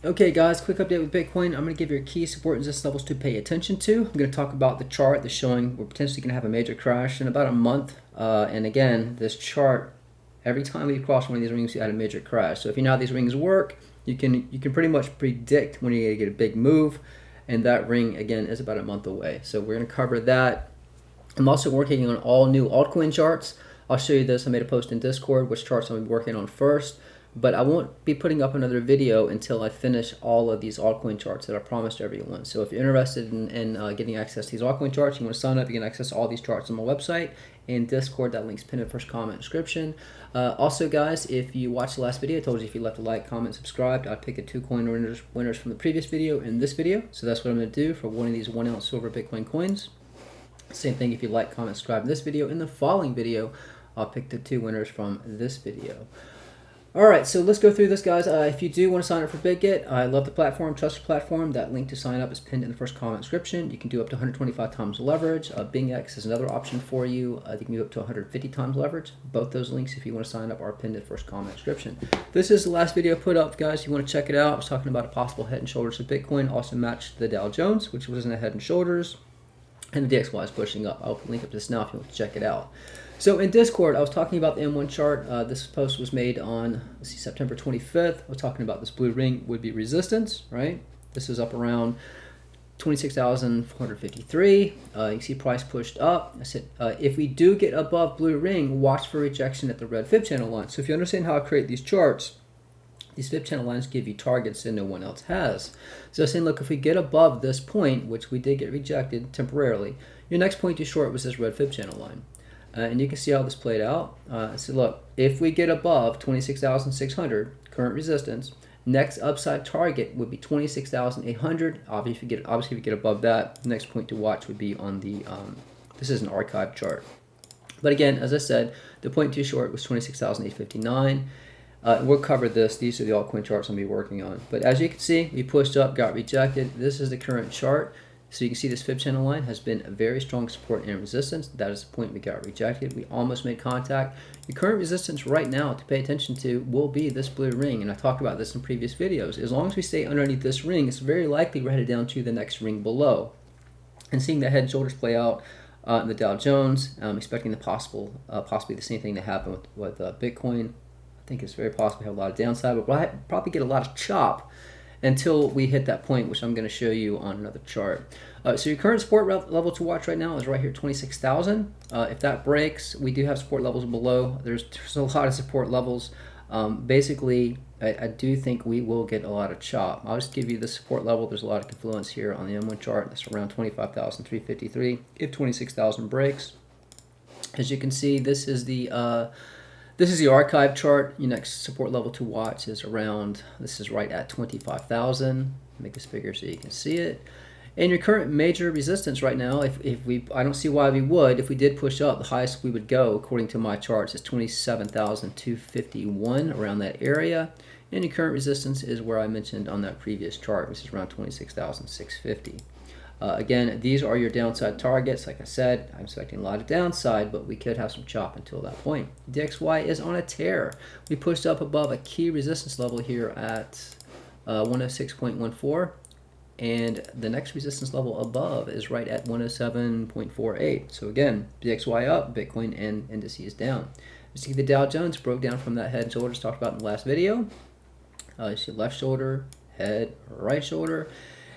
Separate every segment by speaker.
Speaker 1: Okay guys, quick update with Bitcoin. I'm going to give you key support and resistance levels to pay attention to. I'm going to talk about the chart that's showing we're potentially going to have a major crash in about a month. And again, this chart, every time we cross one of these rings, you had a major crash. So if you know how these rings work, you can pretty much predict when you're going to get a big move. And that ring, again, is about a month away. So we're going to cover that. I'm also working on all new altcoin charts. I'll show you this. I made a post in Discord, which charts I'm working on first. But I won't be putting up another video until I finish all of these altcoin charts that I promised everyone. So if you're interested in getting access to these altcoin charts, you want to sign up, you can access all these charts on my website and Discord. That link's pinned in the first comment description. Also, guys, if you watched the last video, I told you if you left a like, comment, subscribed, I'd pick the 2 coin winners from the previous video and this video. So that's what I'm going to do for one of these 1 ounce silver Bitcoin coins. Same thing if you like, comment, subscribe in this video. In the following video, I'll pick the 2 winners from this video. Alright, so let's go through this, guys. If you do want to sign up for BitGet, I love the platform, trust the platform. That link to sign up is pinned in the first comment description. You can do up to 125 times leverage. BingX is another option for you. You can do up to 150 times leverage. Both those links, if you want to sign up, are pinned in the first comment description. This is the last video put up, guys. If you want to check it out, I was talking about a possible head and shoulders of Bitcoin. Also matched the Dow Jones, which was in a head and shoulders. And the DXY is pushing up. I'll link up to this now if you want to check it out. So in Discord, I was talking about the M1 chart. This post was made on, let's see, September 25th. I was talking about this blue ring would be resistance, right? This is up around 26,453. You can see price pushed up. I said, if we do get above blue ring, watch for rejection at the red fib channel line. So if you understand how I create these charts, these fib channel lines give you targets that no one else has. So I was saying, look, if we get above this point, which we did get rejected temporarily, your next point to short was this red fib channel line. And you can see how this played out. So look, if we get above 26,600 current resistance, next upside target would be 26,800. Obviously, if you get above that, the next point to watch would be on the, this is an archive chart. But again, as I said, the point too short was 26,859. We'll cover this. These are the altcoin charts I'm going to be working on. But as you can see, we pushed up, got rejected. This is the current chart. So you can see this fib channel line has been a very strong support and resistance. That is the point we got rejected. We almost made contact. The current resistance right now to pay attention to will be this blue ring. And I talked about this in previous videos. As long as we stay underneath this ring, it's very likely we're headed down to the next ring below. And seeing the head and shoulders play out in the Dow Jones, I'm expecting the possibly the same thing to happen with Bitcoin. I think it's very possible to have a lot of downside, but we'll probably get a lot of chop until we hit that point, which I'm going to show you on another chart. So your current support level to watch right now is right here, 26,000. If that breaks, we do have support levels below. There's a lot of support levels. Basically, I do think we will get a lot of chop. I'll just give you the support level. There's a lot of confluence here on the M1 chart. That's around 25,353. If 26,000 breaks, as you can see, this is the archive chart. Your next support level to watch is around, this is right at 25,000. Make this bigger so you can see it. And your current major resistance right now, I don't see why we would. If we did push up, the highest we would go, according to my charts, is 27,251, around that area. And your current resistance is where I mentioned on that previous chart, which is around 26,650. Again, these are your downside targets. Like I said, I'm expecting a lot of downside, but we could have some chop until that point. DXY is on a tear. We pushed up above a key resistance level here at 106.14, and the next resistance level above is right at 107.48. So again, DXY up, Bitcoin and indices down. You see the Dow Jones broke down from that head and shoulders talked about in the last video. You see left shoulder, head, right shoulder.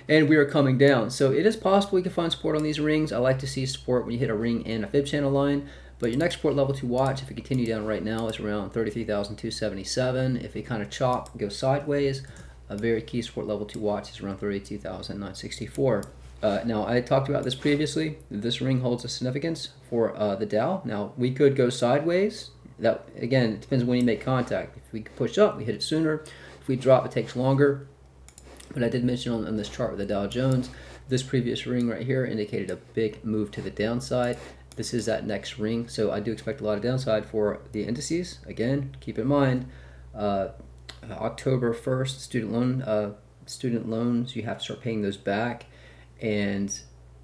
Speaker 1: And we are coming down. So it is possible we can find support on these rings. I like to see support when you hit a ring and a fib channel line. But your next support level to watch, if we continue down right now, is around 33,277. If we kind of chop, go sideways, a very key support level to watch is around 32,964. Now, I talked about this previously. This ring holds a significance for the Dow. Now, we could go sideways. That, again, it depends when you make contact. If we push up, we hit it sooner. If we drop, it takes longer. But I did mention on this chart with the Dow Jones, this previous ring right here indicated a big move to the downside. This is that next ring, so I do expect a lot of downside for the indices. Again, keep in mind, October 1st, student loans, you have to start paying those back. And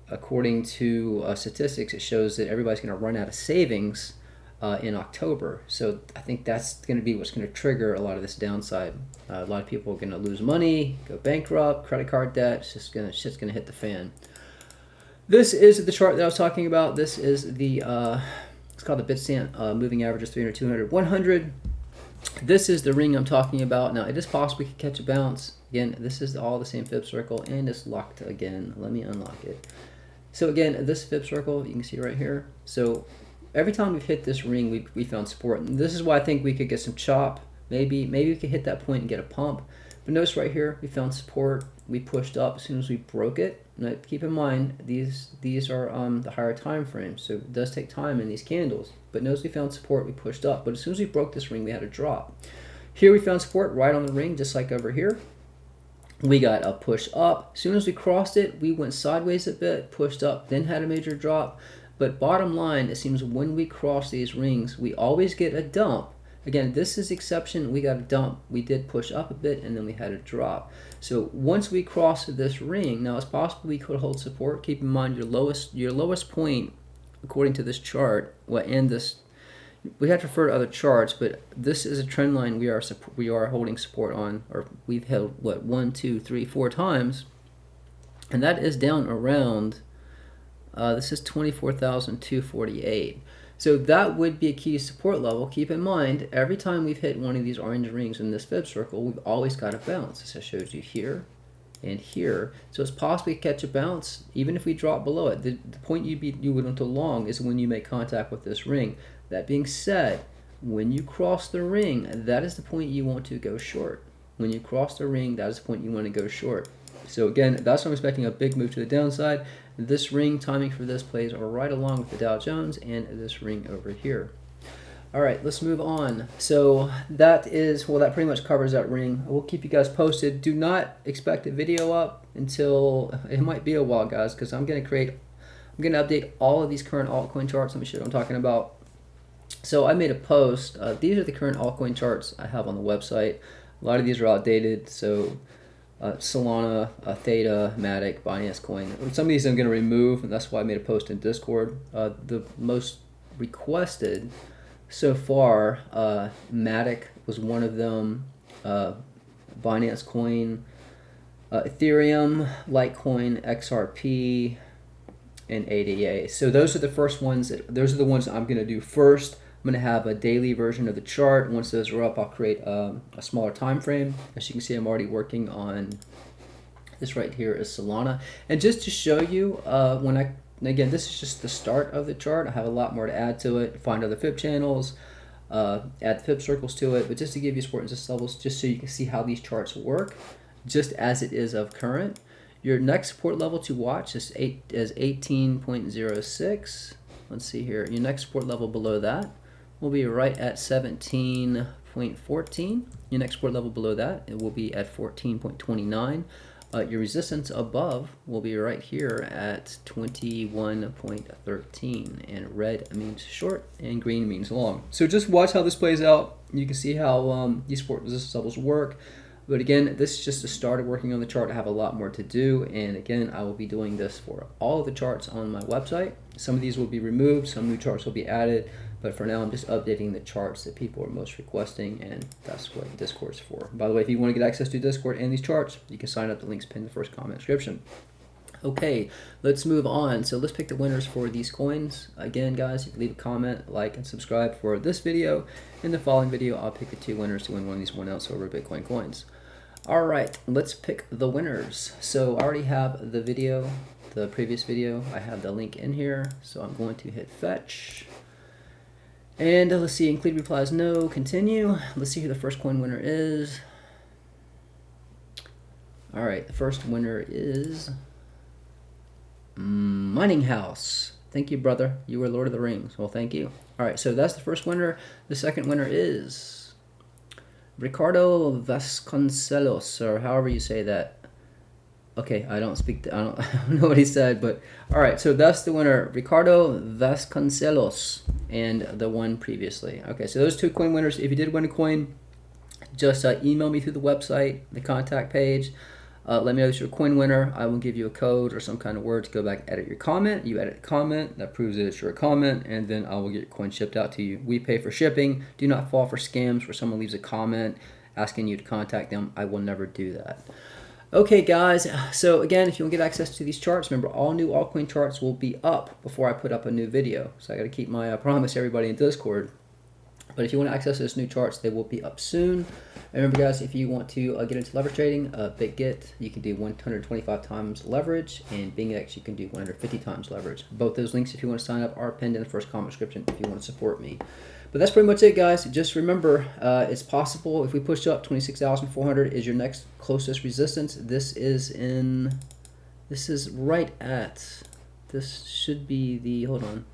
Speaker 1: according to statistics, it shows that everybody's going to run out of savings in October. So I think that's going to be what's going to trigger a lot of this downside. A lot of people are going to lose money, go bankrupt, credit card debt. Shit's going to hit the fan. This is the chart that I was talking about. This is the it's called the Bitstamp moving averages 300, 200, 100. This is the ring I'm talking about. Now it is possible we could catch a bounce. Again, this is all the same fib circle, and it's locked again. Let me unlock it. So again, this fib circle, you can see right here. So every time we've hit this ring, we found support. And this is why I think we could get some chop. Maybe we could hit that point and get a pump. But notice right here, we found support. We pushed up as soon as we broke it. Now keep in mind, these are the higher time frames, so it does take time in these candles. But notice we found support, we pushed up. But as soon as we broke this ring, we had a drop. Here we found support right on the ring, just like over here. We got a push up. As soon as we crossed it, we went sideways a bit, pushed up, then had a major drop. But bottom line, it seems when we cross these rings, we always get a dump. Again, this is exception. We got a dump. We did push up a bit, and then we had a drop. So once we cross this ring, now it's possible we could hold support. Keep in mind your lowest point, according to this chart, and this, we have to refer to other charts, but this is a trend line we are holding support on, or we've held what 1, 2, 3, 4 times, and that is down around. This is 24,248. So that would be a key support level. Keep in mind, every time we've hit one of these orange rings in this fib circle, we've always got a bounce. This I showed you here and here. So it's possible to catch a bounce even if we drop below it. The point you would want to long is when you make contact with this ring. That being said, when you cross the ring, that is the point you want to go short. When you cross the ring, that is the point you want to go short. So again, that's why I'm expecting a big move to the downside. This ring timing for this plays right along with the Dow Jones and this ring over here. All right, let's move on. So that pretty much covers that ring. We'll keep you guys posted. Do not expect a video up until, it might be a while, guys, because I'm going to update all of these current altcoin charts. Let me show you what I'm talking about. So I made a post. These are the current altcoin charts I have on the website. A lot of these are outdated, so Solana, Theta, Matic, Binance Coin. Some of these I'm going to remove, and that's why I made a post in Discord. The most requested so far, Matic was one of them, Binance Coin, Ethereum, Litecoin, XRP, and ADA. So those are the first ones. Those are the ones I'm going to do first. I'm going to have a daily version of the chart. Once those are up, I'll create a smaller time frame. As you can see, I'm already working on this right here is Solana. And just to show you, again, this is just the start of the chart. I have a lot more to add to it, find other fib channels, add the fib circles to it. But just to give you support and resistance levels, just so you can see how these charts work, just as it is of current. Your next support level to watch is 18.06. Let's see here. Your next support level below that will be right at 17.14. Your next support level below that, it will be at 14.29. Your resistance above will be right here at 21.13. And red means short and green means long. So just watch how this plays out. You can see how these support resistance levels work. But again, this is just the start of working on the chart. I have a lot more to do. And again, I will be doing this for all of the charts on my website. Some of these will be removed, some new charts will be added. But for now, I'm just updating the charts that people are most requesting, and that's what Discord's for. By the way, if you want to get access to Discord and these charts, you can sign up. The link's pinned in the first comment description. Okay, let's move on. So let's pick the winners for these coins. Again, guys, you can leave a comment, like, and subscribe for this video. In the following video, I'll pick the 2 winners to win one of these 1 ounce silver Bitcoin coins. All right, let's pick the winners. So I already have the video, the previous video. I have the link in here, so I'm going to hit fetch. And let's see, include replies, no, continue. Let's see who the first coin winner is. All right, the first winner is Mining House. Thank you, brother. You were Lord of the Rings. Well, thank you. All right, so that's the first winner. The second winner is Ricardo Vasconcelos, or however you say that. Okay, I don't know what he said, but all right, so that's the winner, Ricardo Vasconcelos, and the one previously. Okay, so those 2 coin winners. If you did win a coin, just email me through the website, the contact page. Let me know if you're a coin winner. I will give you a code or some kind of word to go back, edit your comment. You edit the comment, that proves that it's your comment, and then I will get your coin shipped out to you. We pay for shipping. Do not fall for scams where someone leaves a comment asking you to contact them. I will never do that. Okay, guys, so again, if you want to get access to these charts, remember all new altcoin charts will be up before I put up a new video. So I got to keep my promise to everybody in Discord. But if you want to access those new charts, they will be up soon. And remember, guys, if you want to get into leverage trading, BitGet, you can do 125 times leverage, and BingX, you can do 150 times leverage. Both those links, if you want to sign up, are pinned in the first comment description if you want to support me. But that's pretty much it, guys. Just remember, it's possible if we push up 26,400 is your next closest resistance. This is right at, this should be the, hold on.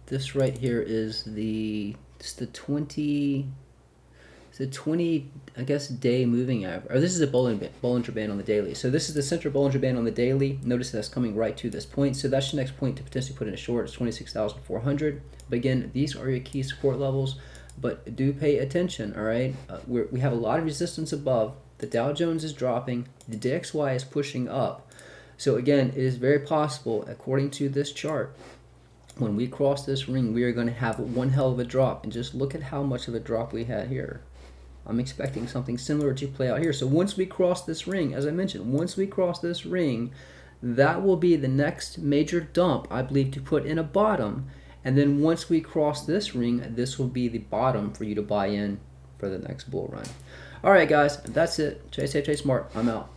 Speaker 1: This right here is the 20, I guess, day moving average. Or this is a Bollinger Band on the daily. So this is the central Bollinger Band on the daily. Notice that's coming right to this point. So that's your next point to potentially put in a short. It's 26,400. But again, these are your key support levels. But do pay attention, all right? We have a lot of resistance above. The Dow Jones is dropping. The DXY is pushing up. So again, it is very possible, according to this chart, when we cross this ring, we are going to have one hell of a drop. And just look at how much of a drop we had here. I'm expecting something similar to play out here. So once we cross this ring, as I mentioned, once we cross this ring, that will be the next major dump, I believe, to put in a bottom. And then once we cross this ring, this will be the bottom for you to buy in for the next bull run. All right, guys, that's it. Trade safe, trade smart. I'm out.